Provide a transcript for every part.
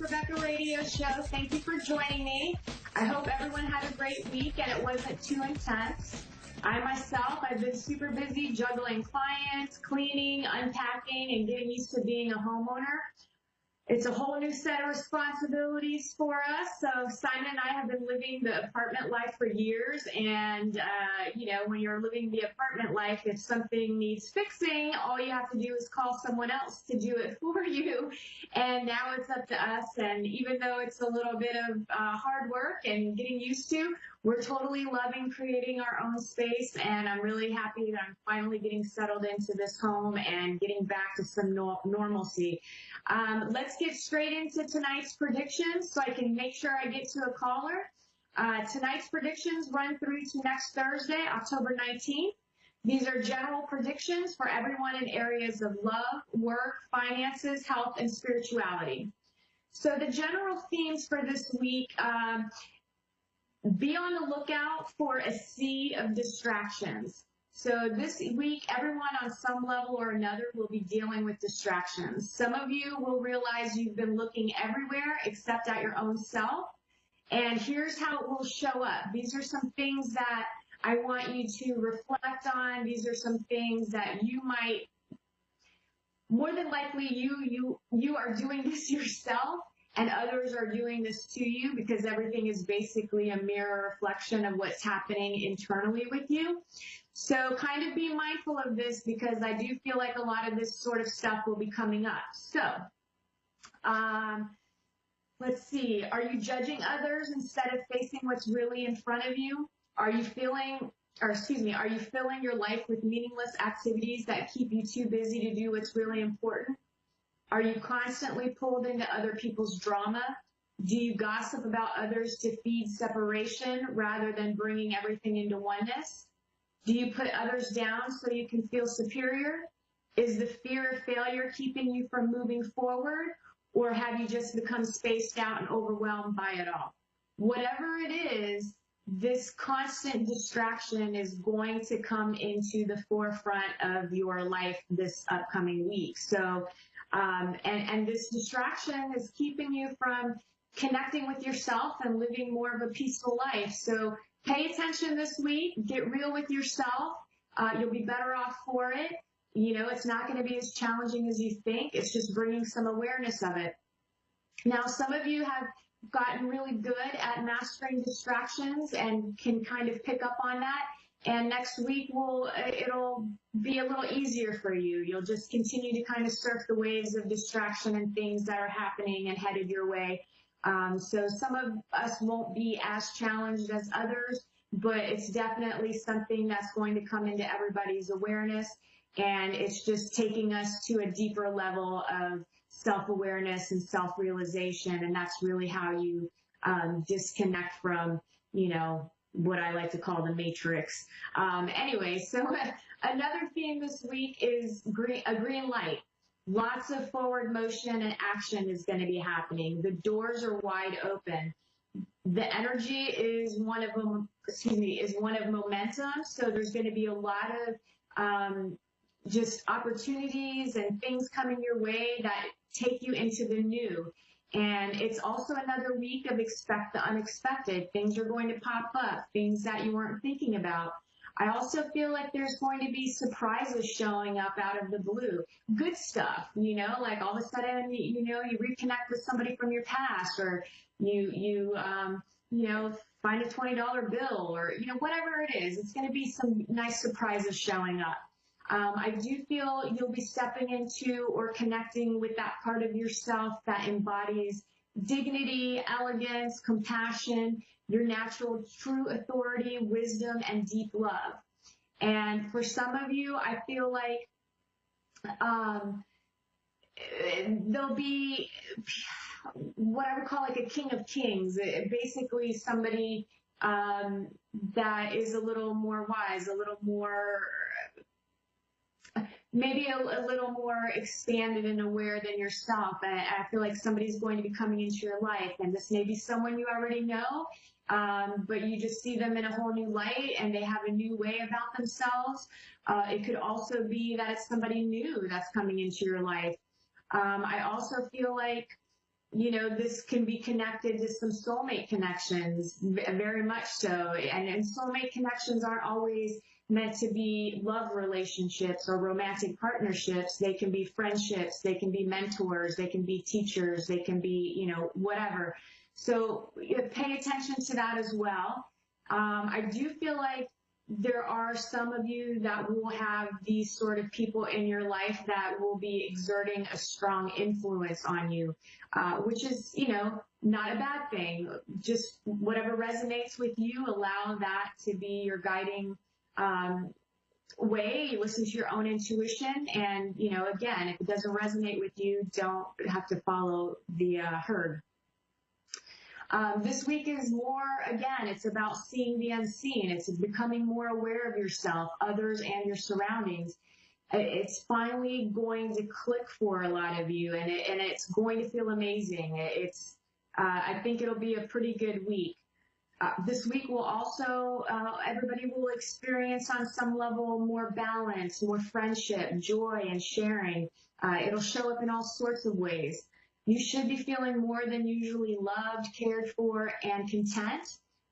AskRebecca radio show. Thank you for joining me. I hope everyone had a great week and it wasn't too intense. I myself, I've been super busy juggling clients, cleaning, unpacking, and getting used to being a homeowner. It's a whole new set of responsibilities for us. So Simon and I have been living the apartment life for years. And, when you're living the apartment life, if something needs fixing, all you have to do is call someone else to do it for you. And now it's up to us. And even though it's a little bit of hard work and getting used to, we're totally loving creating our own space. And I'm really happy that I'm finally getting settled into this home and getting back to some normalcy. Let's get straight into tonight's predictions so I can make sure I get to a caller. Tonight's predictions run through to next Thursday, October 19th. These are general predictions for everyone in areas of love, work, finances, health, and spirituality. So the general themes for this week, be on the lookout for a sea of distractions. So this week, everyone on some level or another will be dealing with distractions. Some of you will realize you've been looking everywhere except at your own self. And here's how it will show up. These are some things that I want you to reflect on. These are some things that you might, more than likely, you are doing this yourself, and others are doing this to you because everything is basically a mirror reflection of what's happening internally with you. So kind of be mindful of this because I do feel like a lot of this sort of stuff will be coming up. So let's see. Are you judging others instead of facing what's really in front of you? Are you filling your life with meaningless activities that keep you too busy to do what's really important? Are you constantly pulled into other people's drama? Do you gossip about others to feed separation rather than bringing everything into oneness? Do you put others down so you can feel superior? Is the fear of failure keeping you from moving forward? Or have you just become spaced out and overwhelmed by it all? Whatever it is, this constant distraction is going to come into the forefront of your life this upcoming week. So, and this distraction is keeping you from connecting with yourself and living more of a peaceful life. So pay attention this week, get real with yourself. You'll be better off for it. It's not going to be as challenging as you think. It's just bringing some awareness of it. Now, some of you have gotten really good at mastering distractions and can kind of pick up on that. And next week, it'll be a little easier for you. You'll just continue to kind of surf the waves of distraction and things that are happening and headed your way. So some of us won't be as challenged as others, but it's definitely something that's going to come into everybody's awareness. And it's just taking us to a deeper level of self-awareness and self-realization. And that's really how you disconnect from, what I like to call the matrix. Anyway, so another theme this week is a green light. Lots of forward motion and action is going to be happening. The doors are wide open. The energy is one of momentum. So there's going to be a lot of just opportunities and things coming your way that take you into the new. And it's also another week of expect the unexpected. Things are going to pop up, things that you weren't thinking about. I also feel like there's going to be surprises showing up out of the blue. Good stuff, like all of a sudden, you reconnect with somebody from your past, or you find a $20 bill, or, whatever it is. It's going to be some nice surprises showing up. I do feel you'll be stepping into or connecting with that part of yourself that embodies dignity, elegance, compassion, your natural true authority, wisdom, and deep love. And for some of you, I feel like there'll be what I would call like a king of kings, basically somebody that is a little more wise, a little more maybe a little more expanded and aware than yourself. I feel like somebody's going to be coming into your life, and this may be someone you already know, but you just see them in a whole new light and they have a new way about themselves. It could also be that it's somebody new that's coming into your life. I also feel like this can be connected to some soulmate connections, very much so. And soulmate connections aren't always meant to be love relationships or romantic partnerships. They can be friendships, they can be mentors, they can be teachers, they can be, whatever. So pay attention to that as well. I do feel like there are some of you that will have these sort of people in your life that will be exerting a strong influence on you, which is, not a bad thing. Just whatever resonates with you, allow that to be your guiding way. You listen to your own intuition, and, again, if it doesn't resonate with you, don't have to follow the herd. This week is more, again, it's about seeing the unseen. It's becoming more aware of yourself, others, and your surroundings. It's finally going to click for a lot of you, and it's going to feel amazing. I think it'll be a pretty good week. This week will also, everybody will experience on some level more balance, more friendship, joy, and sharing. It'll show up in all sorts of ways. You should be feeling more than usually loved, cared for, and content,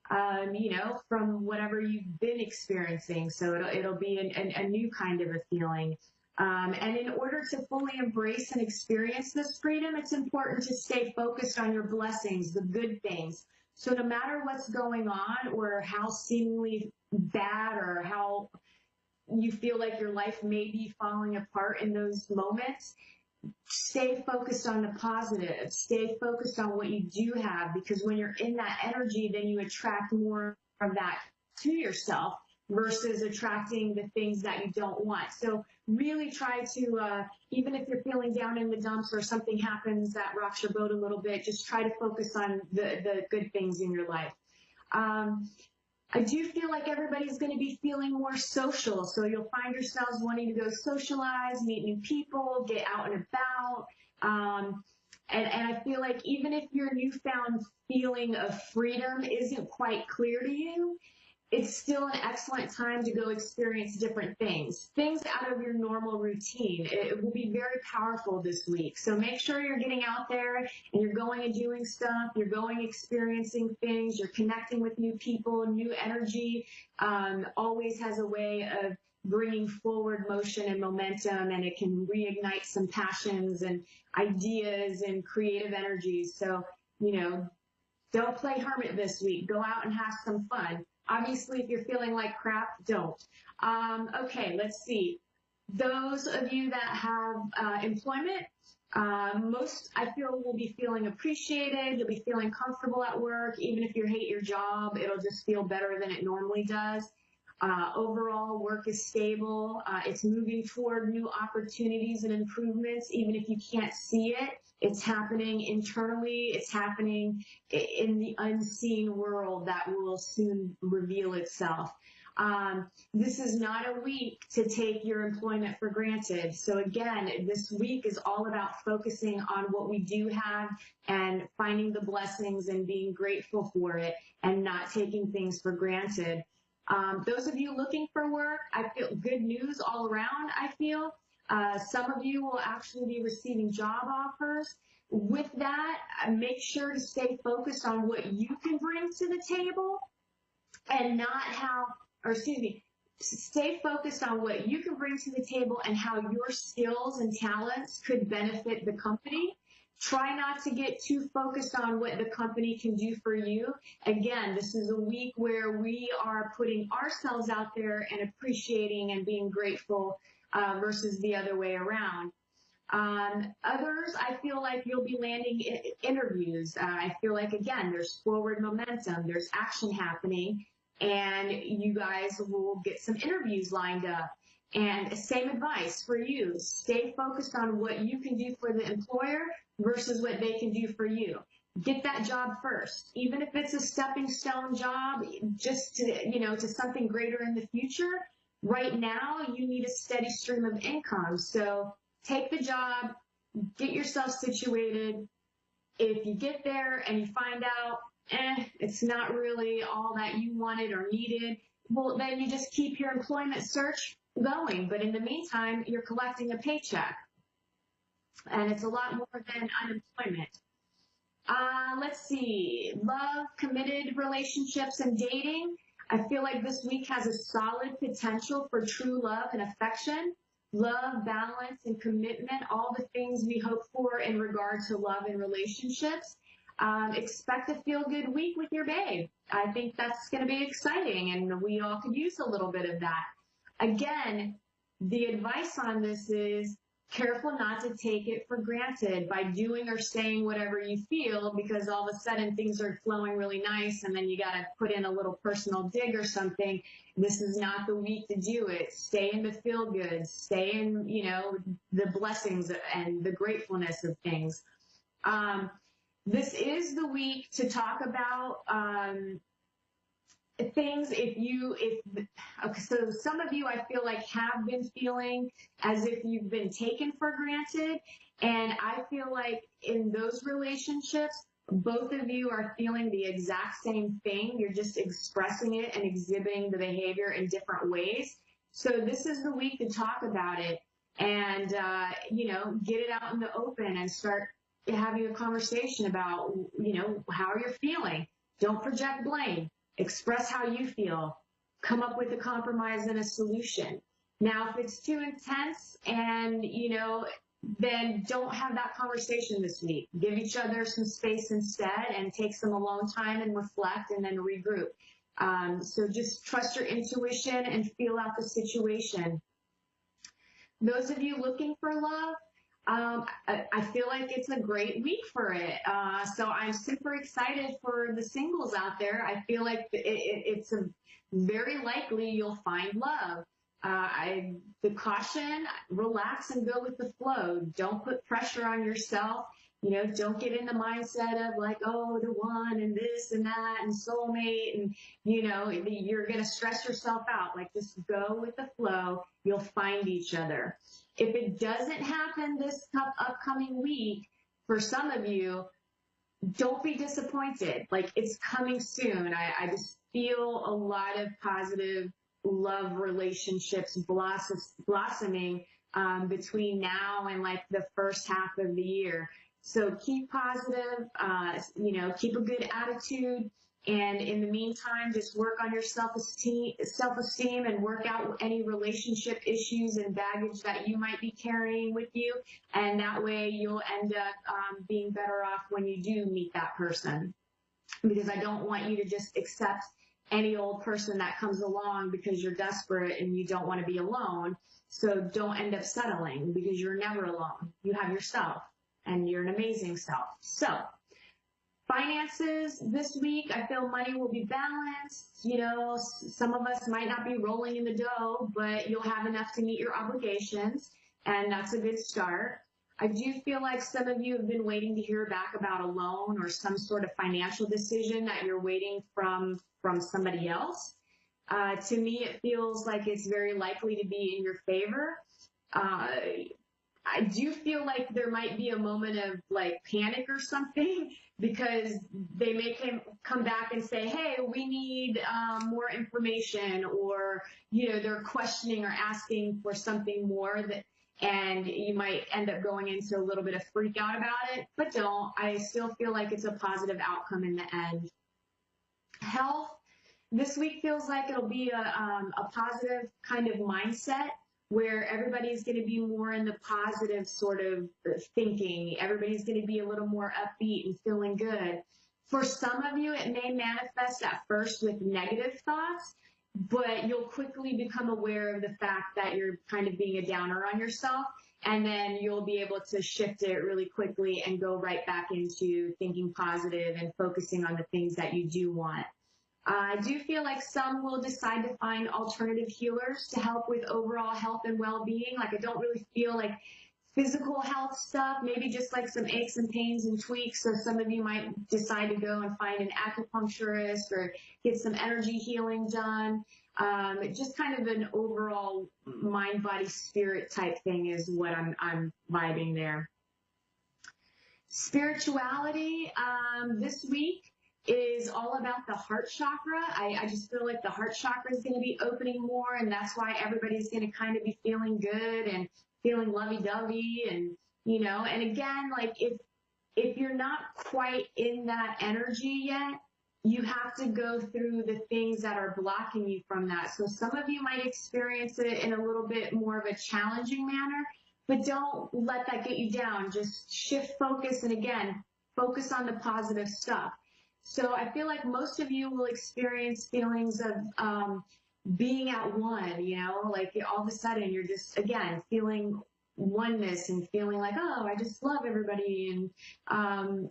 from whatever you've been experiencing. So it'll be a new kind of a feeling. And in order to fully embrace and experience this freedom, it's important to stay focused on your blessings, the good things. So no matter what's going on or how seemingly bad or how you feel like your life may be falling apart in those moments, stay focused on the positive. Stay focused on what you do have, because when you're in that energy, then you attract more of that to yourself versus attracting the things that you don't want. So really try to, even if you're feeling down in the dumps or something happens that rocks your boat a little bit, just try to focus on the good things in your life. I do feel like everybody's going to be feeling more social. So you'll find yourselves wanting to go socialize, meet new people, get out and about. And I feel like even if your newfound feeling of freedom isn't quite clear to you, it's still an excellent time to go experience different things out of your normal routine. It will be very powerful this week. So make sure you're getting out there and you're going and doing stuff. You're going experiencing things. You're connecting with new people. New energy always has a way of bringing forward motion and momentum, and it can reignite some passions and ideas and creative energies. So, don't play hermit this week. Go out and have some fun. Obviously, if you're feeling like crap, don't. Okay, let's see. Those of you that have employment, most, I feel, will be feeling appreciated. You'll be feeling comfortable at work. Even if you hate your job, it'll just feel better than it normally does. Overall, work is stable. It's moving toward new opportunities and improvements, even if you can't see it. It's happening internally. It's happening in the unseen world that will soon reveal itself. This is not a week to take your employment for granted. So again, this week is all about focusing on what we do have and finding the blessings and being grateful for it and not taking things for granted. Those of you looking for work, I feel good news all around, I feel. Some of you will actually be receiving job offers. With that, make sure to stay focused on what you can bring to the table and not stay focused on what you can bring to the table and how your skills and talents could benefit the company. Try not to get too focused on what the company can do for you. Again, this is a week where we are putting ourselves out there and appreciating and being grateful versus the other way around. Others, I feel like you'll be landing interviews. I feel like, again, there's forward momentum, there's action happening, and you guys will get some interviews lined up. And same advice for you. Stay focused on what you can do for the employer versus what they can do for you. Get that job first. Even if it's a stepping stone job, just to something greater in the future, right now you need a steady stream of income. So take the job, get yourself situated. If you get there and you find out, it's not really all that you wanted or needed, well, then you just keep your employment search going. But in the meantime, you're collecting a paycheck. And it's a lot more than unemployment. Let's see. Love, committed relationships, and dating. I feel like this week has a solid potential for true love and affection. Love, balance, and commitment, all the things we hope for in regard to love and relationships. Expect a feel good week with your babe. I think that's going to be exciting, and we all could use a little bit of that. Again, the advice on this is careful not to take it for granted by doing or saying whatever you feel, because all of a sudden things are flowing really nice and then you got to put in a little personal dig or something. This is not the week to do it. Stay in the feel good, stay in, the blessings and the gratefulness of things. This is the week to talk about, things okay, so some of you I feel like have been feeling as if you've been taken for granted, and I feel like in those relationships both of you are feeling the exact same thing. You're just expressing it and exhibiting the behavior in different ways. So this is the week to talk about it and get it out in the open and start having a conversation about how you're feeling. Don't project blame. Express how you feel. Come up with a compromise and a solution. Now, if it's too intense and, then don't have that conversation this week. Give each other some space instead and take some alone time and reflect and then regroup. So just trust your intuition and feel out the situation. Those of you looking for love, I feel like it's a great week for it. So I'm super excited for the singles out there. I feel like it's very likely you'll find love. The caution, relax and go with the flow. Don't put pressure on yourself. Don't get in the mindset of like, oh, the one and this and that and soulmate and, you're going to stress yourself out. Like, just go with the flow. You'll find each other. If it doesn't happen this upcoming week, for some of you, don't be disappointed. Like, it's coming soon. I just feel a lot of positive love relationships blossoming between now and like the first half of the year. So keep positive, keep a good attitude. And in the meantime, just work on your self-esteem and work out any relationship issues and baggage that you might be carrying with you. And that way you'll end up being better off when you do meet that person. Because I don't want you to just accept any old person that comes along because you're desperate and you don't want to be alone. So don't end up settling, because you're never alone. You have yourself and you're an amazing self. So finances this week, I feel money will be balanced. Some of us might not be rolling in the dough, but you'll have enough to meet your obligations, and that's a good start. I do feel like some of you have been waiting to hear back about a loan or some sort of financial decision that you're waiting from somebody else. To me, it feels like it's very likely to be in your favor. I do feel like there might be a moment of like panic or something, because they may come back and say, hey, we need more information, or, they're questioning or asking for something more, and you might end up going into a little bit of freak out about it, but don't. I still feel like it's a positive outcome in the end. Health, this week feels like it'll be a positive kind of mindset, where everybody's going to be more in the positive sort of thinking. Everybody's going to be a little more upbeat and feeling good. For some of you, it may manifest at first with negative thoughts, but you'll quickly become aware of the fact that you're kind of being a downer on yourself, and then you'll be able to shift it really quickly and go right back into thinking positive and focusing on the things that you do want. I do feel like some will decide to find alternative healers to help with overall health and well-being. Like, I don't really feel like physical health stuff, maybe just like some aches and pains and tweaks. So some of you might decide to go and find an acupuncturist or get some energy healing done. Just kind of an overall mind, body, spirit type thing is what I'm vibing there. Spirituality, this week is all about the heart chakra. I just feel like the heart chakra is going to be opening more, and that's why everybody's going to kind of be feeling good and feeling lovey-dovey, and and again, like, if you're not quite in that energy yet, you have to go through the things that are blocking you from that. So some of you might experience it in a little bit more of a challenging manner, but don't let that get you down. Just shift focus and again, focus on the positive stuff. So I feel like most of you will experience feelings of being at one, like all of a sudden you're just, again, feeling oneness and feeling like, oh, I just love everybody. And, and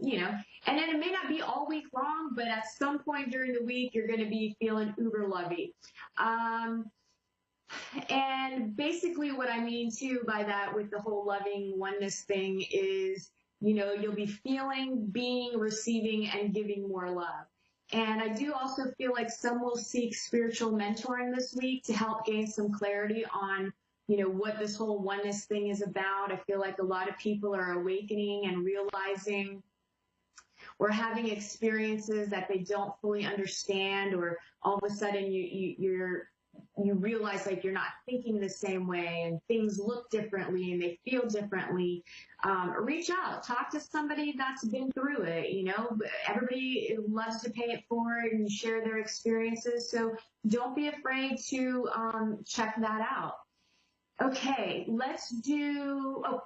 then it may not be all week long, but at some point during the week, you're going to be feeling uber lovey. And basically what I mean too by that with the whole loving oneness thing is, you'll be feeling, being, receiving, and giving more love. And I do also feel like some will seek spiritual mentoring this week to help gain some clarity on, what this whole oneness thing is about. I feel like a lot of people are awakening and realizing or having experiences that they don't fully understand, or all of a sudden you realize like you're not thinking the same way and things look differently and they feel differently. Reach out, talk to somebody that's been through it. Everybody loves to pay it forward and share their experiences. So don't be afraid to check that out. Okay,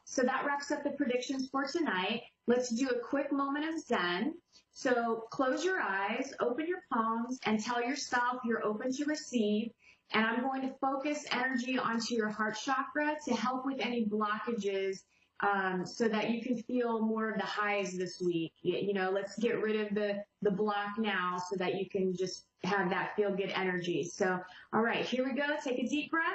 so that wraps up the predictions for tonight. Let's do a quick moment of Zen. So close your eyes, open your palms, and tell yourself you're open to receive. And I'm going to focus energy onto your heart chakra to help with any blockages so that you can feel more of the highs this week. Let's get rid of the block now so that you can just have that feel good energy. So, all right, here we go. Take a deep breath.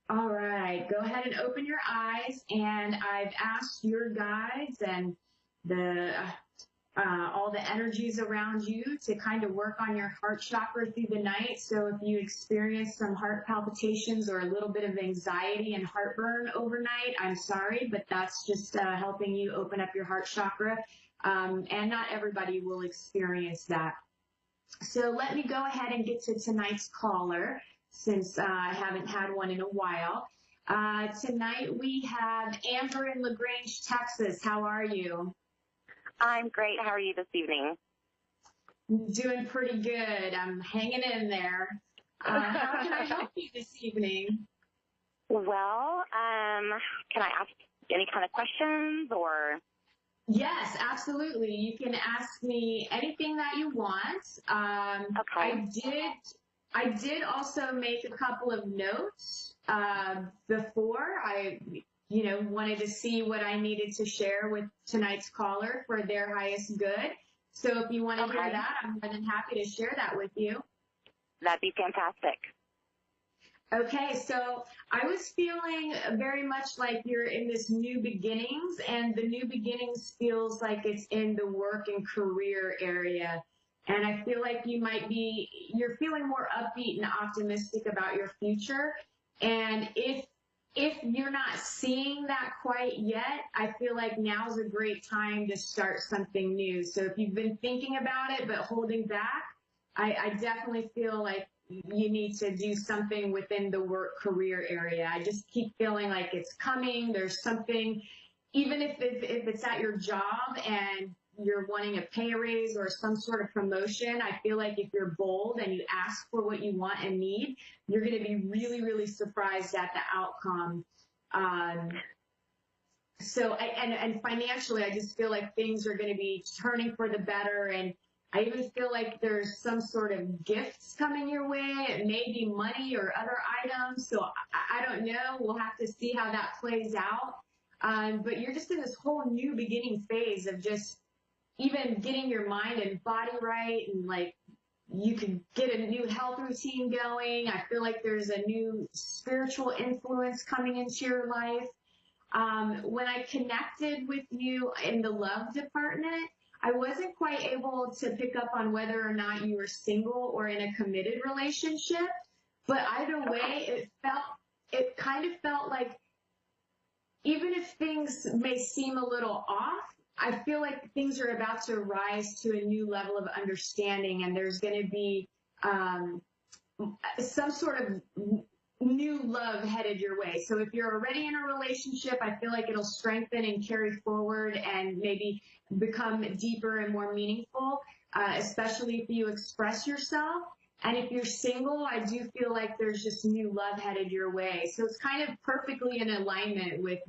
All right, go ahead and open your eyes, and I've asked your guides and all the energies around you to kind of work on your heart chakra through the night. So if you experience some heart palpitations or a little bit of anxiety and heartburn overnight, I'm sorry, but that's just helping you open up your heart chakra. And not everybody will experience that. So let me go ahead and get to tonight's caller, since I haven't had one in a while. Tonight we have Amber in LaGrange, Texas. How are you? I'm great. How are you this evening? Doing pretty good. I'm hanging in there. How can I help you this evening? Well, can I ask any kind of questions or? Yes, absolutely. You can ask me anything that you want. Okay. I did also make a couple of notes before. I wanted to see what I needed to share with tonight's caller for their highest good. So if you want to hear that, I'm more than happy to share that with you. That'd be fantastic. Okay, so I was feeling very much like you're in this new beginnings, and the new beginnings feels like it's in the work and career area. And I feel like you're feeling more upbeat and optimistic about your future. And if you're not seeing that quite yet, I feel like now's a great time to start something new. So if you've been thinking about it but holding back, I definitely feel like you need to do something within the work career area. I just keep feeling like it's coming. There's something, even if it's at your job and you're wanting a pay raise or some sort of promotion, I feel like if you're bold and you ask for what you want and need, you're going to be really, really surprised at the outcome. And financially, I just feel like things are going to be turning for the better. And I even feel like there's some sort of gifts coming your way. It may be money or other items. So I don't know. We'll have to see how that plays out. But you're just in this whole new beginning phase of just even getting your mind and body right, and like you can get a new health routine going. I feel like there's a new spiritual influence coming into your life. When I connected with you in the love department, I wasn't quite able to pick up on whether or not you were single or in a committed relationship, but either way, it kind of felt like even if things may seem a little off, I feel like things are about to rise to a new level of understanding, and there's going to be some sort of new love headed your way. So if you're already in a relationship, I feel like it'll strengthen and carry forward and maybe become deeper and more meaningful, especially if you express yourself. And if you're single, I do feel like there's just new love headed your way. So it's kind of perfectly in alignment with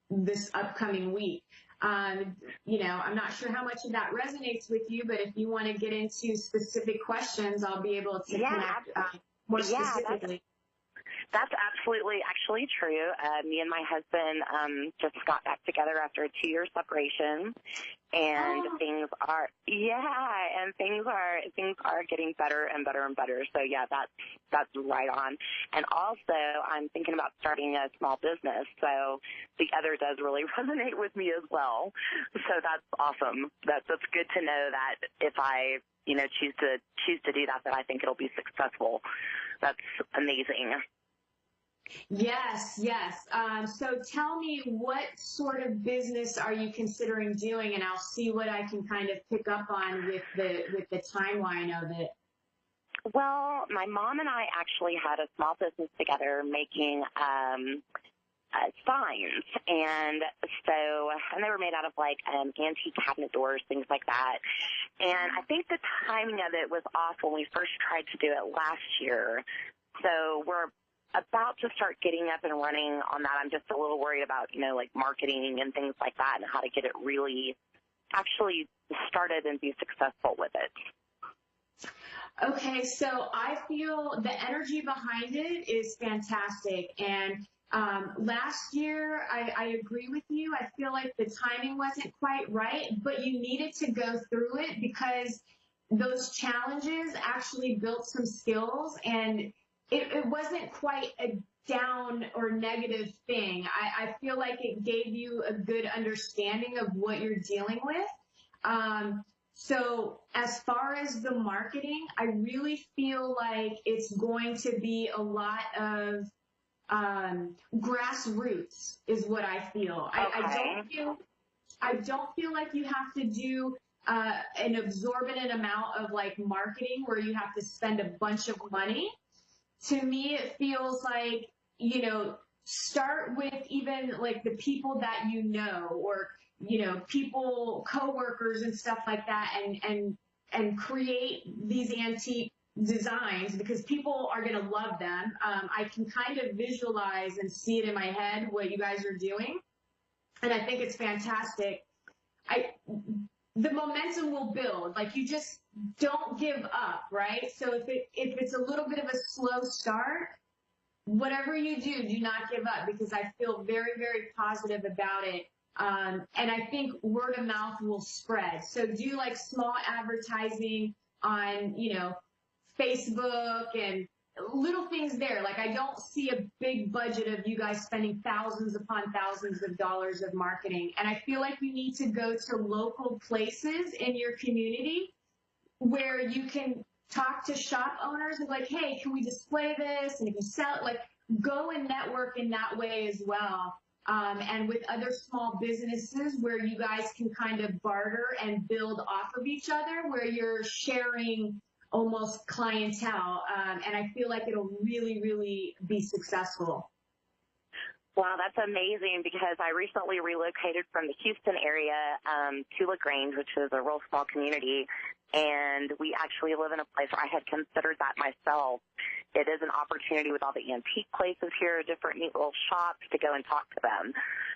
this upcoming week. I'm not sure how much of that resonates with you, but if you want to get into specific questions, I'll be able to connect more specifically. That's absolutely actually true. Me and my husband just got back together after a 2-year separation, and things are getting better and better and better. So yeah, that's right on. And also, I'm thinking about starting a small business, so the other does really resonate with me as well. So that's awesome. That's good to know that if I choose to do that I think it'll be successful. That's amazing. Yes. So tell me, what sort of business are you considering doing, and I'll see what I can kind of pick up on with the timeline of it. Well, my mom and I actually had a small business together making signs, and they were made out of like antique cabinet doors, things like that. And I think the timing of it was off when we first tried to do it last year. So we're about to start getting up and running on that. I'm just a little worried about, like marketing and things like that and how to get it really actually started and be successful with it. Okay, so I feel the energy behind it is fantastic. And last year, I agree with you. I feel like the timing wasn't quite right, but you needed to go through it because those challenges actually built some skills, and it wasn't quite a down or negative thing. I feel like it gave you a good understanding of what you're dealing with. So as far as the marketing, I really feel like it's going to be a lot of grassroots is what I feel. Okay. I don't feel like you have to do an exorbitant amount of like marketing where you have to spend a bunch of money. To me, it feels like, start with even like the people that or, people, coworkers and stuff like that, and create these antique designs because people are going to love them. I can kind of visualize and see it in my head what you guys are doing, and I think it's fantastic. The momentum will build. Like, you just don't give up, right? So if it's a little bit of a slow start, whatever you do not give up, because I feel very, very positive about it. And I think word of mouth will spread. So do like small advertising on, Facebook and little things there. Like, I don't see a big budget of you guys spending thousands upon thousands of dollars of marketing. And I feel like you need to go to local places in your community where you can talk to shop owners and like, hey, can we display this? And if you sell it, like, go and network in that way as well. And with other small businesses where you guys can kind of barter and build off of each other, where you're sharing almost clientele. And I feel like it'll really, really be successful. Wow, that's amazing, because I recently relocated from the Houston area to LaGrange, which is a real small community, and we actually live in a place where I had considered that myself. It is an opportunity with all the antique places here, different neat little shops, to go and talk to them.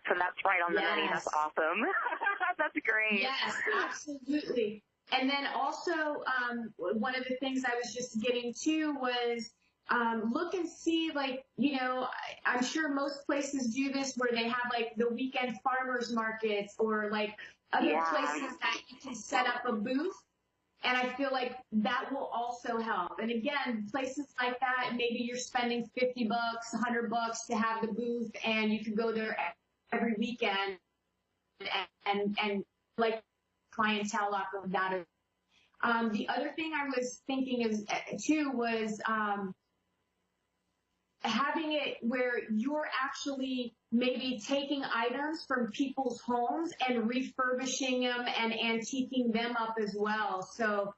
So that's right on the money. That's awesome. That's great. Yes, absolutely. And then also, one of the things I was just getting to was look and see, like, I'm sure most places do this where they have like the weekend farmers markets or like other places that you can set up a booth. And I feel like that will also help. And again, places like that, maybe you're spending $50, $100 to have the booth, and you can go there every weekend and like clientele off of that. The other thing I was thinking is too was having it where you're actually maybe taking items from people's homes and refurbishing them and antiquing them up as well. So,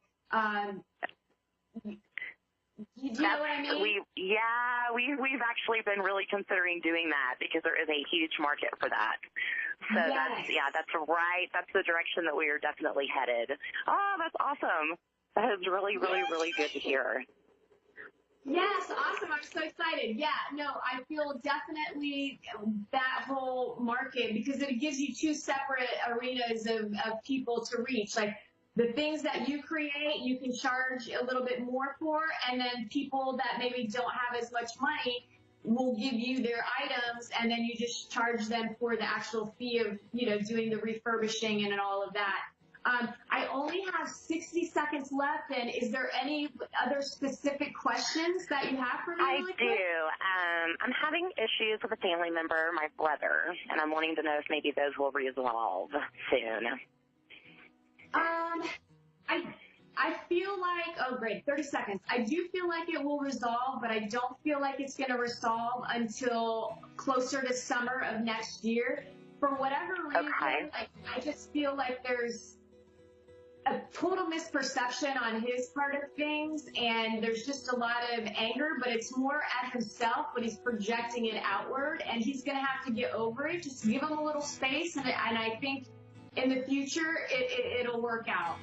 you know what I mean? We've actually been really considering doing that because there is a huge market for that. So Yes. that's right. That's the direction that we are definitely headed. Oh, that's awesome. That is really, really, really good to hear. Yes, awesome. I'm so excited. Yeah, no, I feel definitely that whole market because it gives you two separate arenas of people to reach. Like the things that you create, you can charge a little bit more for, and then people that maybe don't have as much money will give you their items, and then you just charge them for the actual fee of, doing the refurbishing and all of that. I only have 60 seconds left, and is there any other specific questions that you have for me? I Really do. quick? I'm having issues with a family member, my brother, and I'm wanting to know if maybe those will resolve soon. I feel like, oh great, 30 seconds. I do feel like it will resolve, but I don't feel like it's going to resolve until closer to summer of next year. For whatever reason, Okay. I just feel like there's a total misperception on his part of things, and there's just a lot of anger, but it's more at himself, but he's projecting it outward, and he's going to have to get over it. Just give him a little space, and I think in the future it'll work out.